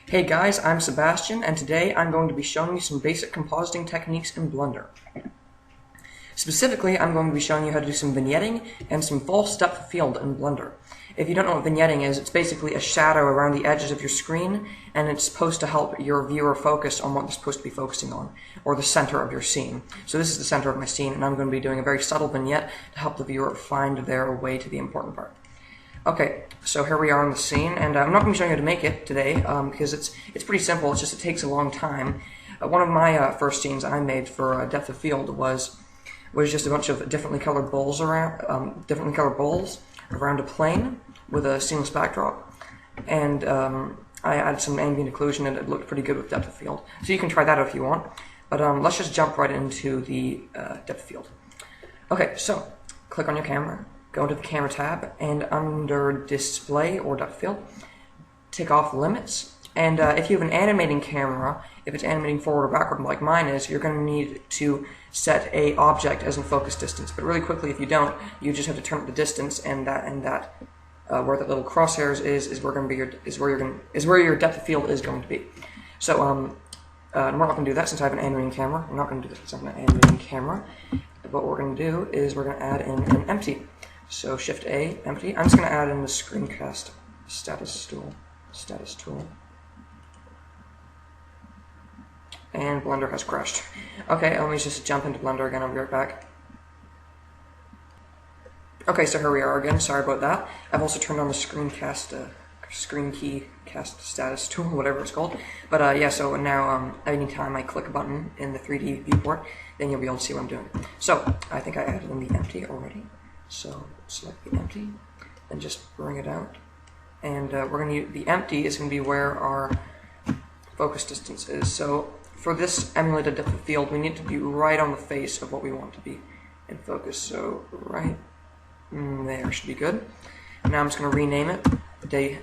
Hey guys, I'm Sebastian, and today I'm going to be showing you some basic compositing techniques in Blender. Specifically, I'm going to be showing you how to do some vignetting and some false depth of field in Blender. If you don't know what vignetting is, it's basically a shadow around the edges of your screen, and it's supposed to help your viewer focus on what they're supposed to be focusing on, or the center of your scene. So this is the center of my scene, and I'm going to be doing a very subtle vignette to help the viewer find their way to the important part. Okay, so here we are in the scene, and I'm not going to be showing you how to make it today because it's pretty simple. It's just it takes a long time. One of my first scenes I made for depth of field was just a bunch of differently colored bowls around a plane with a seamless backdrop, and I added some ambient occlusion, and it looked pretty good with depth of field. So you can try that out if you want. But let's just jump right into the depth of field. Okay, so click on your camera. Go into the camera tab, and under display or depth of field, take off limits. And if you have an animating camera, if it's animating forward or backward like mine is, you're going to need to set a object as in focus distance. But really quickly, if you don't, you just have to turn up the distance, and that where that little crosshairs is where your depth of field is going to be. So we're not going to do that since I have an animating camera. We're not going to do this since I have an animating camera. But what we're going to do is we're going to add in an empty. So Shift A, empty. I'm just going to add in the screencast status tool. And Blender has crashed. Okay, let me just jump into Blender again. I'll be right back. Okay, so here we are again. Sorry about that. I've also turned on the screen key cast status tool, whatever it's called. But yeah, so now anytime I click a button in the 3D viewport, then you'll be able to see what I'm doing. So I think I added in the empty already. So select the empty and just bring it out. And we're going to use the empty is going to be where our focus distance is. So for this emulated depth of field, we need to be right on the face of what we want to be in focus. So right there should be good. Now I'm just going to rename it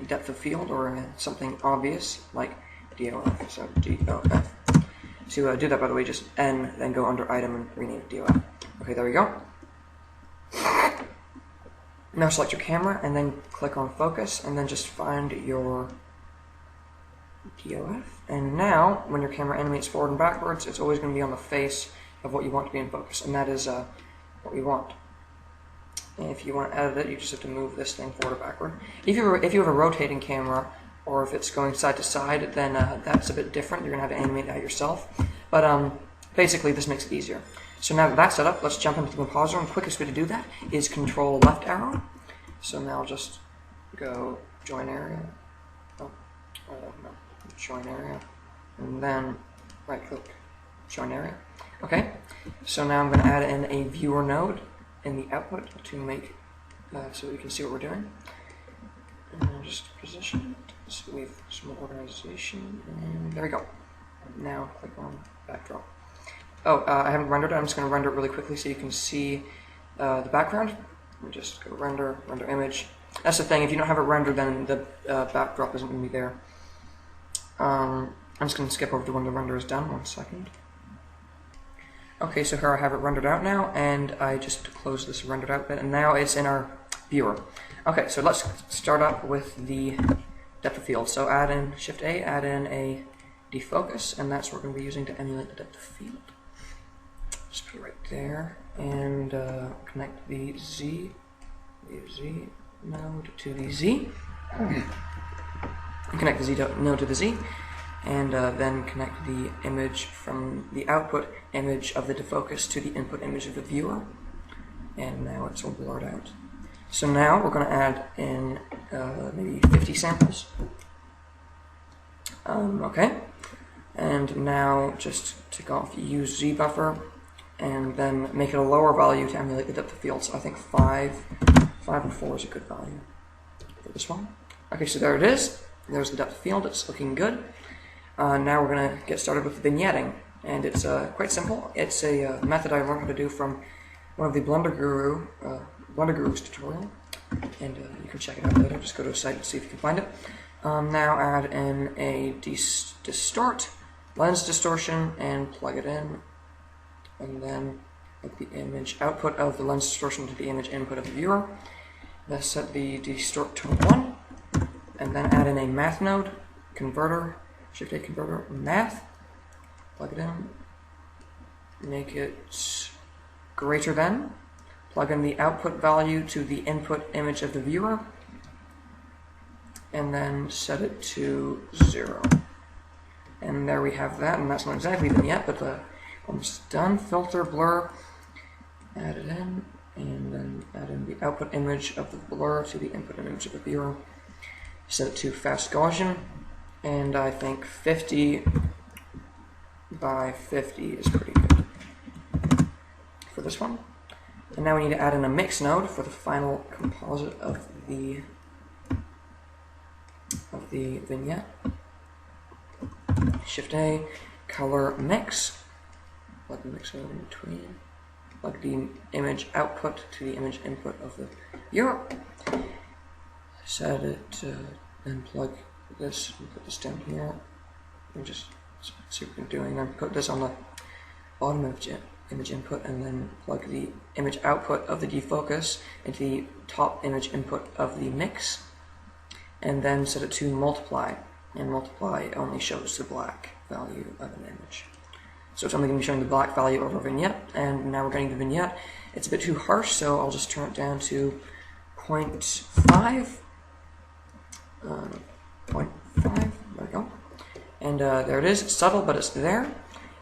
depth of field or something obvious like DOF. So DOF. To do that, by the way, just N, then go under item and rename it DOF. Okay, there we go. Now select your camera and then click on focus and then just find your DOF. And now when your camera animates forward and backwards, it's always going to be on the face of what you want to be in focus, and that is what we want. And if you want to edit it, you just have to move this thing forward or backward. If you have a rotating camera, or if it's going side to side, then that's a bit different. You're going to have to animate that yourself. But basically this makes it easier. So now that that's set up, let's jump into the compositor, and the quickest way to do that is Control left arrow. So now just go join area. No, join area, and then right click, join area. Okay, so now I'm going to add in a viewer node in the output to make so we can see what we're doing. And I'll just position it so we have some more organization, and there we go. Now click on backdrop. Oh, I haven't rendered it. I'm just going to render it really quickly so you can see the background. Let me just go render image. That's the thing, if you don't have it rendered, then the backdrop isn't going to be there. I'm just going to skip over to when the render is done. 1 second. Okay, so here I have it rendered out now, and I just have to close this rendered out bit, and now it's in our viewer. Okay, so let's start up with the depth of field. So add in Shift A, add in a defocus, and that's what we're going to be using to emulate the depth of field. Just put it right there, and connect the Z node to the Z. Connect the Z node to the Z, and then connect the image from the output image of the defocus to the input image of the viewer. And now it's all blurred out. So now we're going to add in maybe 50 samples. Okay, and now just take off use Z buffer, and then make it a lower value to emulate the depth of field. So I think 5 or 4 is a good value for this one. Okay, so there it is. There's the depth of field. It's looking good. Now we're going to get started with vignetting, and it's quite simple. It's a method I learned how to do from one of the Blender Guru's tutorial, and you can check it out later. Just go to a site and see if you can find it. Now add in a distort, lens distortion, and plug it in, and then put the image output of the lens distortion to the image input of the viewer. Let's set the distort to 1, and then add in a math node, converter, Shift A converter, math, plug it in, make it greater than, plug in the output value to the input image of the viewer, and then set it to 0. And there we have that, and that's not exactly vignette, but almost done. Filter, blur, add it in, and then add in the output image of the blur to the input image of the viewer. Set it to fast Gaussian, and I think 50 by 50 is pretty good for this one. And now we need to add in a mix node for the final composite of the vignette. Shift A, color mix, plug the mix node in between, plug the image output to the image input of the viewer, set it, then plug this, and put this down here, and just see what we're doing, then put this on the bottom of image input, and then plug the image output of the defocus into the top image input of the mix, and then set it to multiply, and multiply only shows the black value of an image. So it's only going to be showing the black value of our vignette, and now we're getting the vignette. It's a bit too harsh, so I'll just turn it down to 0.5. 0.5, there we go. And there it is. It's subtle, but it's there.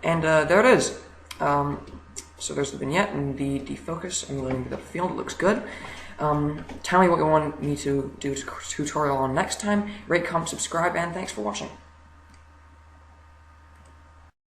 And there it is. So there's the vignette and the defocus and the depth of field. It looks good. Tell me what you want me to do a tutorial on next time. Rate, comment, subscribe, and thanks for watching.